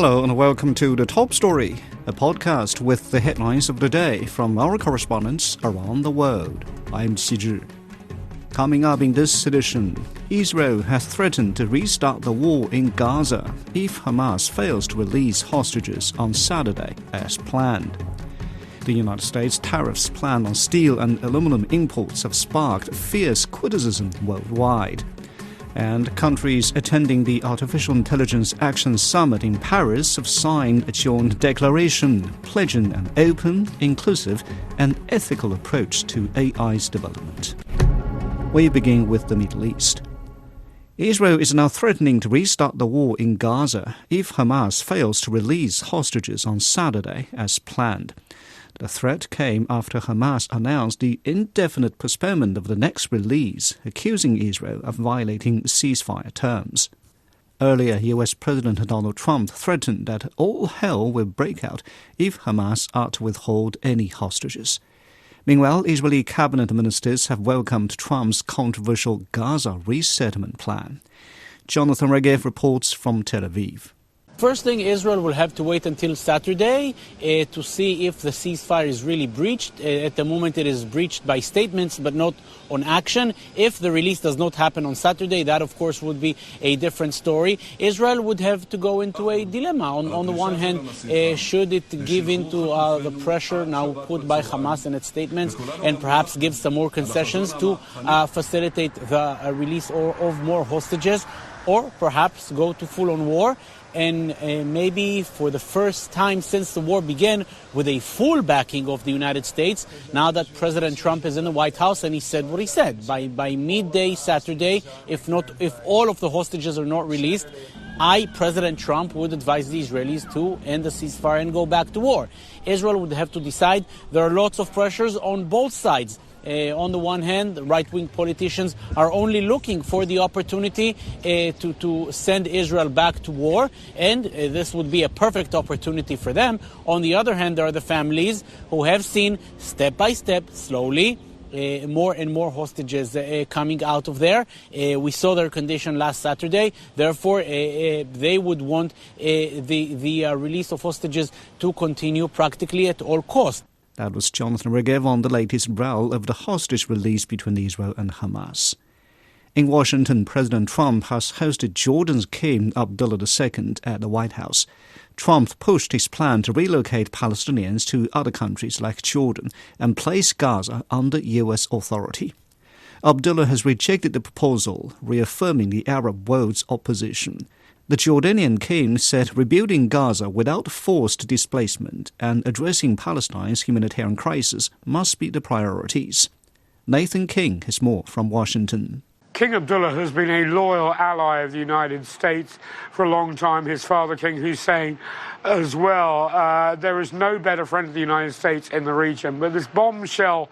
Hello and welcome to The Top Story, a podcast with the headlines of the day from our correspondents around the world. I'm Xizhi. Coming up in this edition, Israel has threatened to restart the war in Gaza if Hamas fails to release hostages on Saturday as planned. The United States tariffs plan on steel and aluminum imports have sparked fierce criticism worldwide. And countries attending the Artificial Intelligence Action Summit in Paris have signed a joint declaration pledging an open, inclusive and ethical approach to AI's development. We begin with the Middle East. Israel is now threatening to restart the war in Gaza if Hamas fails to release hostages on Saturday as planned. The threat came after Hamas announced the indefinite postponement of the next release, accusing Israel of violating ceasefire terms. Earlier, US President Donald Trump threatened that all hell will break out if Hamas are to withhold any hostages. Meanwhile, Israeli cabinet ministers have welcomed Trump's controversial Gaza resettlement plan. Jonathan Regev reports from Tel Aviv. First thing, Israel will have to wait until Saturday to see if the ceasefire is really breached. At the moment, it is breached by statements, but not on action. If the release does not happen on Saturday, that, of course, would be a different story. Israel would have to go into a dilemma. On the one hand, should it give in to the pressure now put by Hamas in its statements and perhaps give some more concessions to facilitate the release of more hostages, or perhaps go to full-on war? And maybe for the first time since the war began, with a full backing of the United States, now that President Trump is in the White House and he said what he said. By midday Saturday, if all of the hostages are not released, President Trump, would advise the Israelis to end the ceasefire and go back to war. Israel would have to decide. There are lots of pressures on both sides. On the one hand, the right-wing politicians are only looking for the opportunity to send Israel back to war, and this would be a perfect opportunity for them. On the other hand, there are the families who have seen, step by step, slowly, more and more hostages coming out of there. We saw their condition last Saturday. Therefore, they would want the release of hostages to continue practically at all costs. That was Jonathan Regev on the latest round of the hostage release between Israel and Hamas. In Washington, President Trump has hosted Jordan's King Abdullah II at the White House. Trump pushed his plan to relocate Palestinians to other countries like Jordan and place Gaza under U.S. authority. Abdullah has rejected the proposal, reaffirming the Arab world's opposition. The Jordanian king said rebuilding Gaza without forced displacement and addressing Palestine's humanitarian crisis must be the priorities. Nathan King has more from Washington. King Abdullah has been a loyal ally of the United States for a long time. His father, King Hussein, as well. There is no better friend of the United States in the region. But this bombshell,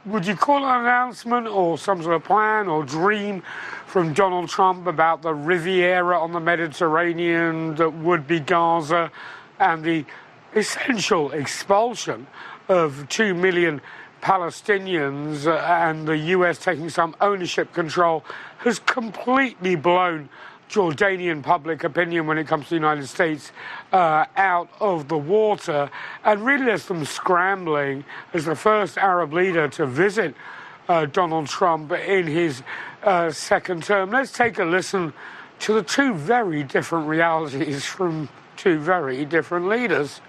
would you call it an announcement or some sort of plan or dream from Donald Trump about the Riviera on the Mediterranean that would be Gaza and the essential expulsion of 2 million Palestinians and the US taking some ownership control has completely blown Jordanian public opinion when it comes to the United States out of the water, and really has them scrambling as the first Arab leader to visit Donald Trump in his second term. Let's take a listen to the two very different realities from two very different leaders.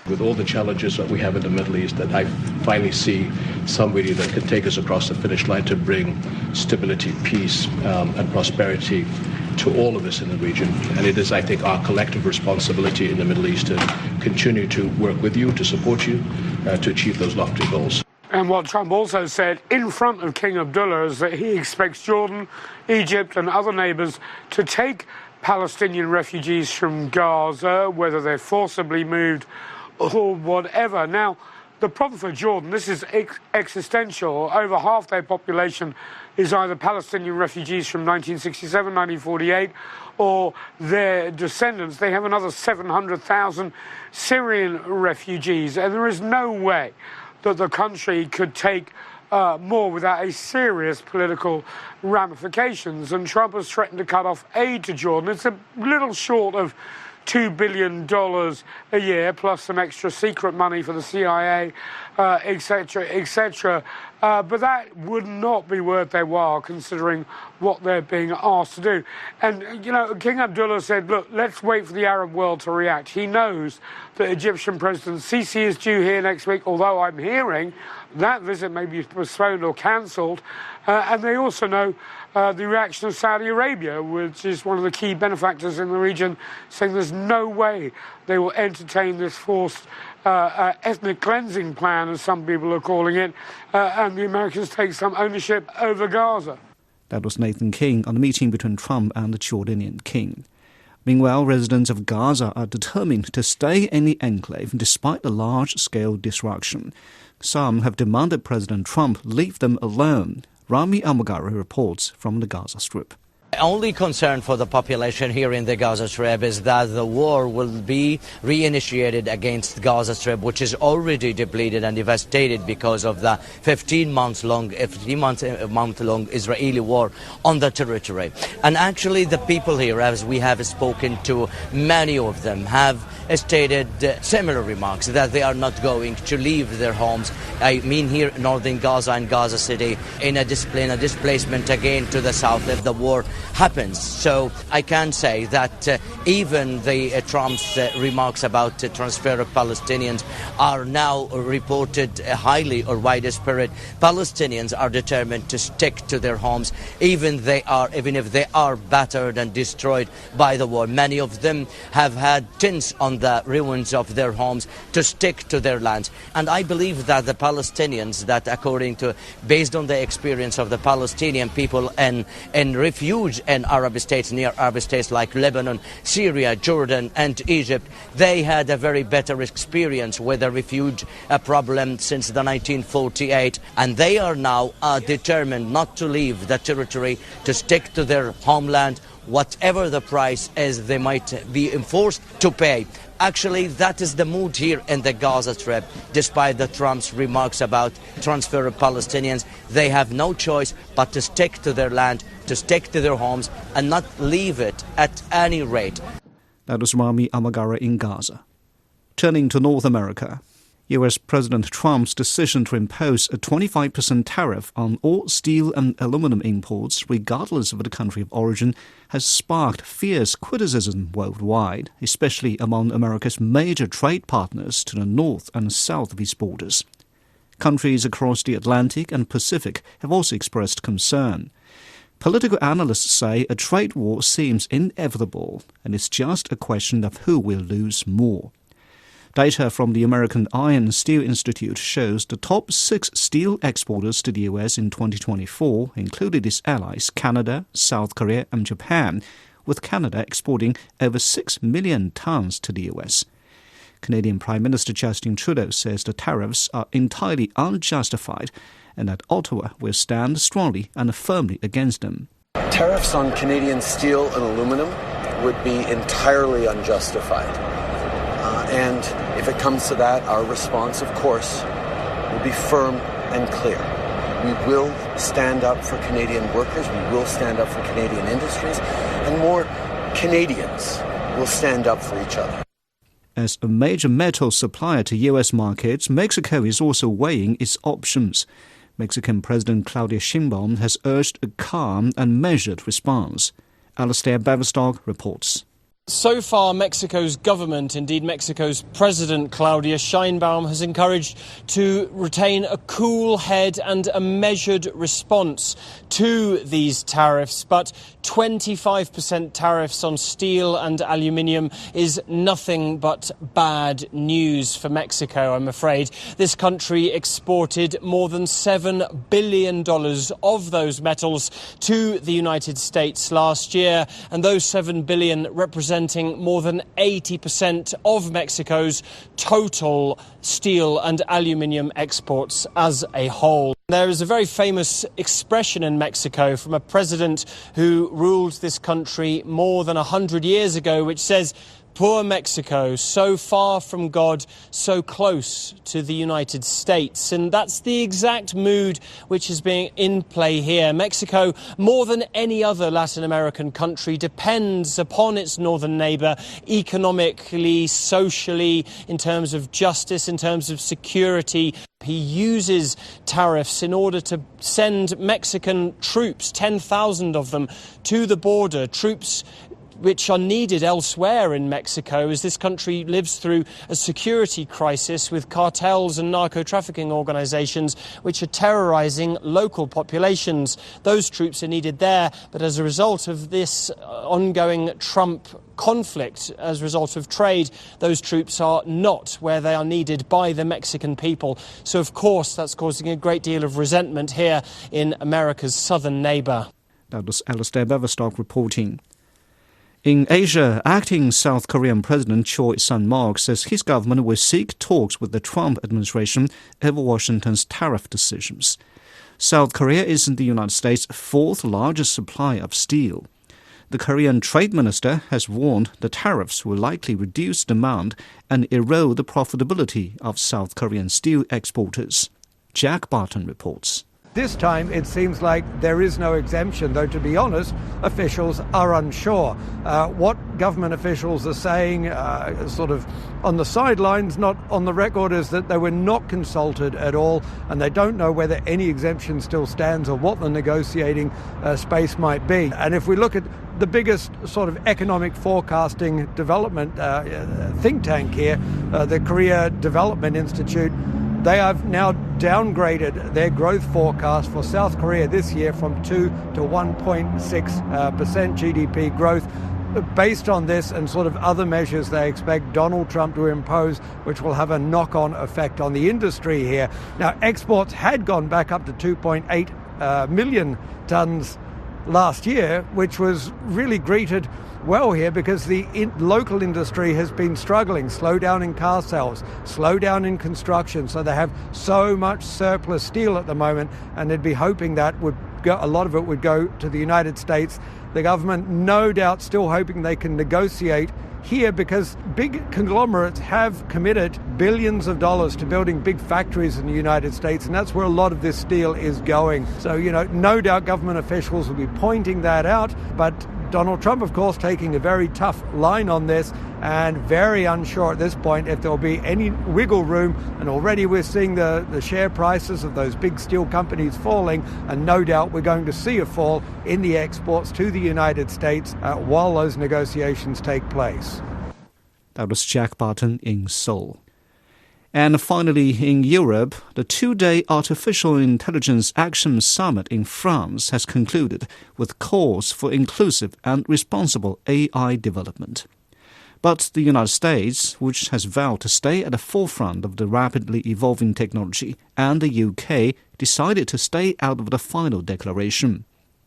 With all the challenges that we have in the Middle East, that I finally see somebody that can take us across the finish line to bring stability, peace, and prosperity to all of us in the region. And it is, I think, our collective responsibility in the Middle East to continue to work with you, to support you, to achieve those lofty goals. And what Trump also said in front of King Abdullah is that he expects Jordan, Egypt and other neighbors to take Palestinian refugees from Gaza, whether they're forcibly moved or whatever. Now, the problem for Jordan, this is existential. Over half their population is either Palestinian refugees from 1967, 1948, or their descendants. They have another 700,000 Syrian refugees, and there is no way that the country could take more without a serious political ramifications. And Trump has threatened to cut off aid to Jordan. It's a little short of $2 billion a year, plus some extra secret money for the CIA, etc., etc. But that would not be worth their while, considering what they're being asked to do. And, you know, King Abdullah said, look, let's wait for the Arab world to react. He knows that Egyptian President Sisi is due here next week, although I'm hearing that visit may be postponed or cancelled. And they also know the reaction of Saudi Arabia, which is one of the key benefactors in the region, saying there's no way they will entertain this forced ethnic cleansing plan, as some people are calling it, and the Americans take some ownership over Gaza. That was Nathan King on the meeting between Trump and the Jordanian king. Meanwhile, residents of Gaza are determined to stay in the enclave despite the large-scale disruption. Some have demanded President Trump leave them alone. Rami Amagari reports from the Gaza Strip. The only concern for the population here in the Gaza Strip is that the war will be reinitiated against Gaza Strip, which is already depleted and devastated because of the 15-month-long Israeli war on the territory. And actually the people here, as we have spoken to, many of them have stated similar remarks, that they are not going to leave their homes. I mean here in northern Gaza and Gaza City, in a displacement again to the south if the war happens. So I can say that even the Trump's remarks about transfer of Palestinians are now reported highly or widespread. Palestinians are determined to stick to their homes, even if they are battered and destroyed by the war. Many of them have had tents on the ruins of their homes to stick to their lands. And I believe that the Palestinians, that based on the experience of the Palestinian people in refuge in Arab states, near Arab states like Lebanon, Syria, Jordan and Egypt, they had a very better experience with the refuge problem since the 1948, and they are now determined not to leave the territory, to stick to their homeland, whatever the price is they might be forced to pay. Actually, that is the mood here in the Gaza Strip. Despite the Trump's remarks about transfer of Palestinians, they have no choice but to stick to their land, to stick to their homes, and not leave it at any rate. That was Rami Amagara in Gaza. Turning to North America, US President Trump's decision to impose a 25% tariff on all steel and aluminum imports, regardless of the country of origin, has sparked fierce criticism worldwide, especially among America's major trade partners to the north and south of its borders. Countries across the Atlantic and Pacific have also expressed concern. Political analysts say a trade war seems inevitable, and it's just a question of who will lose more. Data from the American Iron and Steel Institute shows the top 6 steel exporters to the US in 2024 included its allies Canada, South Korea and Japan, with Canada exporting over 6 million tons to the US. Canadian Prime Minister Justin Trudeau says the tariffs are entirely unjustified and that Ottawa will stand strongly and firmly against them. Tariffs on Canadian steel and aluminum would be entirely unjustified. And if it comes to that, our response, of course, will be firm and clear. We will stand up for Canadian workers, we will stand up for Canadian industries, and more Canadians will stand up for each other. As a major metal supplier to US markets, Mexico is also weighing its options. Mexican President Claudia Sheinbaum has urged a calm and measured response. Alastair Baverstock reports. So far, Mexico's government, indeed Mexico's President Claudia Sheinbaum, has encouraged to retain a cool head and a measured response to these tariffs. But 25% tariffs on steel and aluminium is nothing but bad news for Mexico, I'm afraid. This country exported more than $7 billion of those metals to the United States last year, and those $7 billion representing more than 80% of Mexico's total steel and aluminium exports as a whole. There is a very famous expression in Mexico from a president who ruled this country more than 100 years ago, which says, Poor Mexico, so far from God, so close to the United States. And that's the exact mood which is being in play here. Mexico, more than any other Latin American country, depends upon its northern neighbour economically, socially, in terms of justice, in terms of security. He uses tariffs in order to send Mexican troops, 10,000 of them, to the border, troops which are needed elsewhere in Mexico as this country lives through a security crisis with cartels and narco-trafficking organisations which are terrorising local populations. Those troops are needed there, but as a result of this ongoing Trump conflict, as a result of trade, those troops are not where they are needed by the Mexican people. So, of course, that's causing a great deal of resentment here in America's southern neighbour. That was Alistair Beverstock reporting. In Asia, acting South Korean President Choi Sun-mok says his government will seek talks with the Trump administration over Washington's tariff decisions. South Korea is the United States' fourth largest supplier of steel. The Korean trade minister has warned the tariffs will likely reduce demand and erode the profitability of South Korean steel exporters. Jack Barton reports. This time it seems like there is no exemption, though to be honest, officials are unsure. What government officials are saying sort of on the sidelines, not on the record, is that they were not consulted at all and they don't know whether any exemption still stands or what the negotiating space might be. And if we look at the biggest sort of economic forecasting development think tank here, the Korea Development Institute, they have now downgraded their growth forecast for South Korea this year from 2 to 1.6% GDP growth. Based on this and sort of other measures they expect Donald Trump to impose, which will have a knock-on effect on the industry here. Now, exports had gone back up to 2.8 million tonnes last year, which was really greeted well here because the local industry has been struggling. Slowdown in car sales, slowdown in construction. So they have so much surplus steel at the moment, and they'd be hoping that a lot of it would go to the United States. The government, no doubt, still hoping they can negotiate here because big conglomerates have committed billions of dollars to building big factories in the United States, and that's where a lot of this steel is going. So, no doubt government officials will be pointing that out, but Donald Trump, of course, taking a very tough line on this and very unsure at this point if there'll be any wiggle room. And already we're seeing the share prices of those big steel companies falling, and no doubt we're going to see a fall in the exports to the United States while those negotiations take place. That was Jack Barton in Seoul. And finally, in Europe, the two-day Artificial Intelligence Action Summit in France has concluded with calls for inclusive and responsible AI development. But the United States, which has vowed to stay at the forefront of the rapidly evolving technology, and the UK decided to stay out of the final declaration.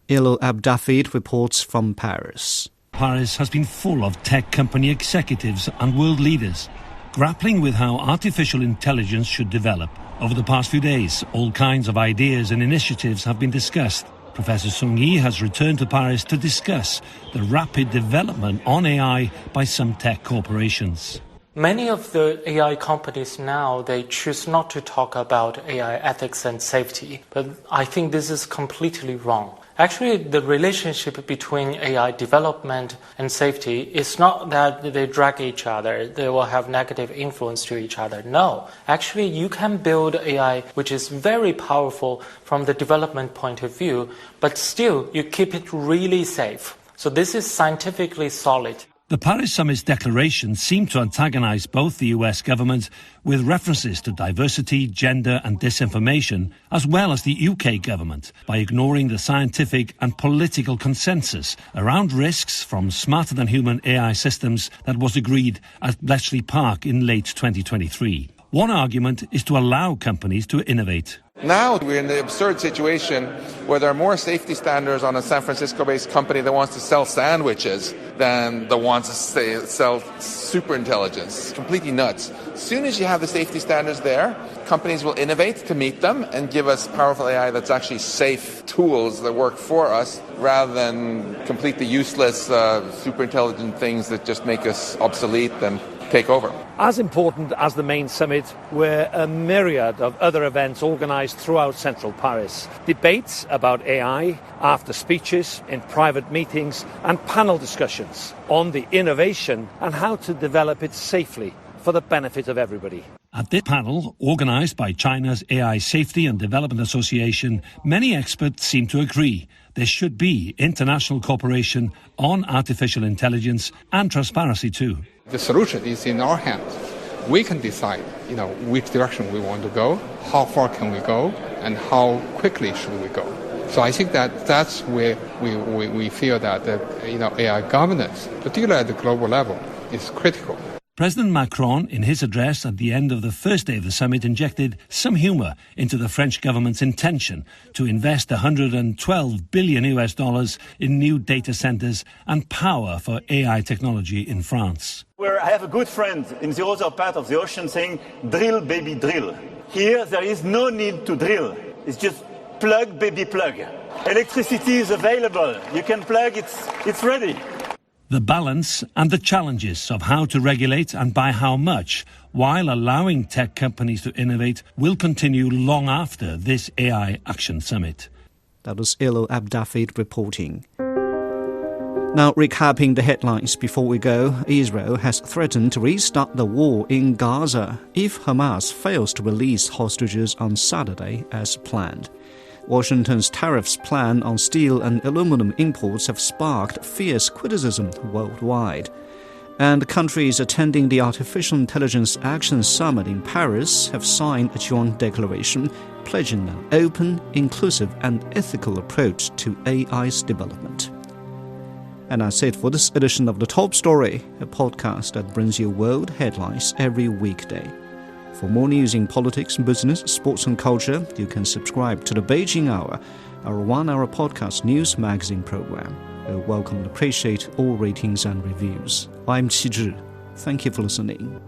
Ilo Abdafid reports from Paris. Paris has been full of tech company executives and world leaders, grappling with how artificial intelligence should develop. Over the past few days, all kinds of ideas and initiatives have been discussed. Professor Sung Yi has returned to Paris to discuss the rapid development on AI by some tech corporations. Many of the AI companies now, they choose not to talk about AI ethics and safety, but I think this is completely wrong. Actually, the relationship between AI development and safety is not that they drag each other, they will have negative influence to each other. No, actually you can build AI which is very powerful from the development point of view, but still you keep it really safe. So this is scientifically solid. The Paris Summit's declaration seemed to antagonize both the US government with references to diversity, gender and disinformation, as well as the UK government by ignoring the scientific and political consensus around risks from smarter-than-human AI systems that was agreed at Bletchley Park in late 2023. One argument is to allow companies to innovate. Now we're in the absurd situation where there are more safety standards on a San Francisco-based company that wants to sell sandwiches than the ones that sell superintelligence. Completely nuts. As soon as you have the safety standards there, companies will innovate to meet them and give us powerful AI that's actually safe tools that work for us rather than completely useless superintelligent things that just make us obsolete and take over. As important as the main summit were a myriad of other events organised throughout central Paris. Debates about AI, after speeches, in private meetings and panel discussions on the innovation and how to develop it safely for the benefit of everybody. At this panel, organised by China's AI Safety and Development Association, many experts seem to agree there should be international cooperation on artificial intelligence and transparency too. The solution is in our hands. We can decide, which direction we want to go, how far can we go, and how quickly should we go. So I think that's where we feel that AI governance, particularly at the global level, is critical. President Macron, in his address at the end of the first day of the summit, injected some humour into the French government's intention to invest $112 billion in new data centres and power for AI technology in France. Where I have a good friend in the other part of the ocean saying, drill, baby, drill. Here, there is no need to drill. It's just plug, baby, plug. Electricity is available. You can plug, it's ready. The balance and the challenges of how to regulate and by how much, while allowing tech companies to innovate, will continue long after this AI Action Summit. That was Ilo Abdafid reporting. Now, recapping the headlines before we go, Israel has threatened to restart the war in Gaza if Hamas fails to release hostages on Saturday as planned. Washington's tariffs plan on steel and aluminum imports have sparked fierce criticism worldwide. And countries attending the Artificial Intelligence Action Summit in Paris have signed a joint declaration pledging an open, inclusive and ethical approach to AI's development. And that's it for this edition of The Top Story, a podcast that brings you world headlines every weekday. For more news in politics, business, sports and culture, you can subscribe to the Beijing Hour, our 1-hour podcast news magazine program. We welcome and appreciate all ratings and reviews. I'm Qi Zhi. Thank you for listening.